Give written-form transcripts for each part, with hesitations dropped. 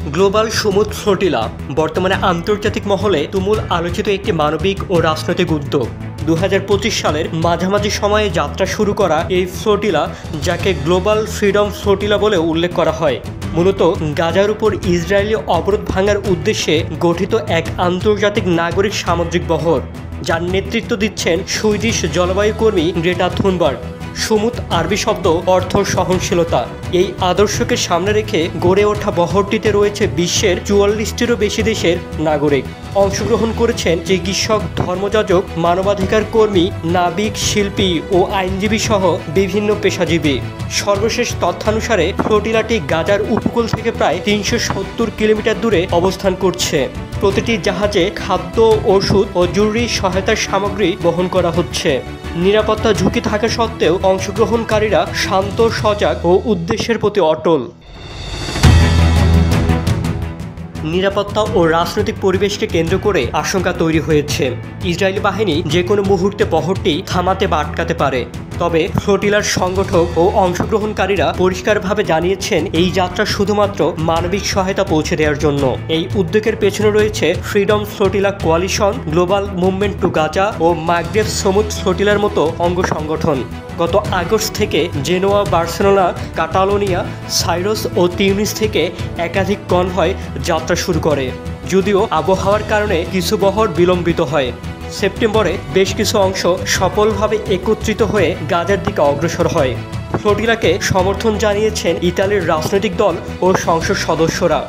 Global সমুদ্র flotilla বর্তমানে আন্তর্জাতিক মহলে তুমুল আলোচিত একটি মানবিক ও রাজনৈতিক উদ্যোগ। 2025 সালের মাঝামাঝি সময়ে যাত্রা শুরু করা এই ফ্লোটিলা, যাকে গ্লোবাল ফ্রিডম ফ্লোটিলা বলে উল্লেখ করা হয়, মূলত গাজার উপর ইসরায়েলি অবরোধ ভাঙার উদ্দেশ্যে গঠিত এক আন্তর্জাতিক নাগরিক সামুদ্রিক বহর, যার নেতৃত্ব দিচ্ছেন সুইডিশ জলবায়ু কর্মী গ্রেটা থুনবার্গ। সমুদ আরবি শব্দ অর্থ সহনশীলতা। এই আদর্শকে সামনে রেখে গড়ে ওঠা বহরটিতে রয়েছে বিশ্বের 44টিরও বেশি দেশের নাগরিক। অংশগ্রহণ করেছেন চিকিৎসক, ধর্মযাজক, মানবাধিকার কর্মী, নাবিক, শিল্পী ও আইনজীবী সহ বিভিন্ন পেশাজীবী। সর্বশেষ তথ্যানুসারে ফ্লোটিলাটি গাজার উপকূল থেকে প্রায় 370 কিলোমিটার দূরে অবস্থান করছে। প্রতিটি জাহাজে খাদ্য, ওষুধ ও জরুরি সহায়তার সামগ্রী বহন করা হচ্ছে। নিরাপত্তা ঝুঁকি থাকা সত্ত্বেও অংশগ্রহণকারীরা শান্ত, সজাগ ও উদ্দেশ্যের প্রতি অটল। নিরাপত্তা ও রাজনৈতিক পরিবেশকে কেন্দ্র করে আশঙ্কা তৈরি হয়েছে। ইসরায়েলি বাহিনী যে কোনো মুহূর্তে বহরটি থামাতে বা আটকাতে পারে। তবে ফ্লোটিলার সংগঠক ও অংশগ্রহণকারীরা পরিষ্কারভাবে জানিয়েছেন, এই যাত্রা শুধুমাত্র মানবিক সহায়তা পৌঁছে দেওয়ার জন্য। এই উদ্যোগের পেছনে রয়েছে Freedom Flotilla Coalition, Global Movement to Gaza ও মাগরেব সমুদ্র ফ্লোটিলার মতো অঙ্গ সংগঠন। গত আগস্ট থেকে জেনোয়া, বার্সেলোনা, কাতালোনিয়া, সাইরাস ও তিউনিস থেকে একাধিক কনভয় যাত্রা শুরু করে। যদিও আবহাওয়ার কারণে কিছু বহর বিলম্বিত হয়, সেপ্টেম্বরে বেশ কিছু অংশ সফলভাবে একত্রিত হয়ে গাজার দিকে অগ্রসর হয়। ফ্লোটিলাকে সমর্থন জানিয়েছেন ইতালির রাজনৈতিক দল ও সংসদ সদস্যরা,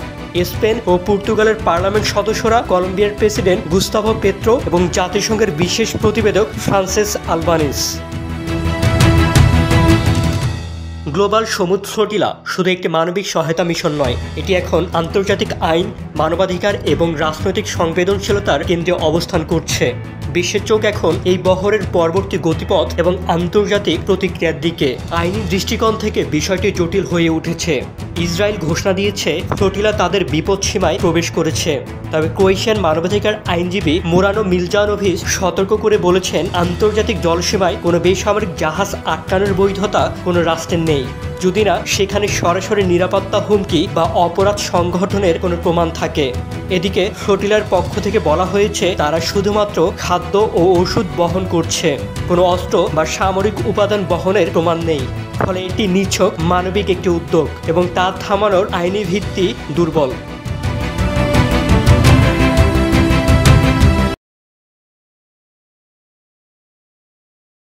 স্পেন ও পর্তুগালের পার্লামেন্ট সদস্যরা, কলম্বিয়ার প্রেসিডেন্ট গুস্তাভো পেত্রো এবং জাতিসংঘের বিশেষ প্রতিবেদক ফ্রান্সেস আলবানিস। গ্লোবাল সমুদ্র ফ্লোটিলা শুধু একটি মানবিক সহায়তা মিশন নয়, এটি এখন আন্তর্জাতিক আইন, মানবাধিকার এবং রাজনৈতিক সংবেদনশীলতার কেন্দ্রে অবস্থান করছে। বিশ্বের চোখ এখন এই বহরের পরবর্তী গতিপথ এবং আন্তর্জাতিক প্রতিক্রিয়ার দিকে। আইনি দৃষ্টিকোণ থেকে বিষয়টি জটিল হয়ে উঠেছে। ইসরায়েল ঘোষণা দিয়েছে ফ্লোটিলা তাদের বিপদসীমায় প্রবেশ করেছে। তবে ক্রোয়েশিয়ান মানবাধিকার আইনজীবী মোরানো মিলজানোভিচ সতর্ক করে বলেছেন, আন্তর্জাতিক জলসীমায় কোনো বেসামরিক জাহাজ আটকানোর বৈধতা কোনো রাষ্ট্রের নেই, যদি না সেখানে সরাসরি নিরাপত্তা হুমকি বা অপরাধ সংগঠনের কোনো প্রমাণ থাকে। এদিকে ফ্লোটিলার পক্ষ থেকে বলা হয়েছে, তারা শুধুমাত্র খাদ্য ও ওষুধ বহন করছে, কোনো অস্ত্র বা সামরিক উপাদান বহনের প্রমাণ নেই। ফলে এটি নিছক মানবিক একটি উদ্যোগ এবং তা থামানোর আইনি ভিত্তি দুর্বল।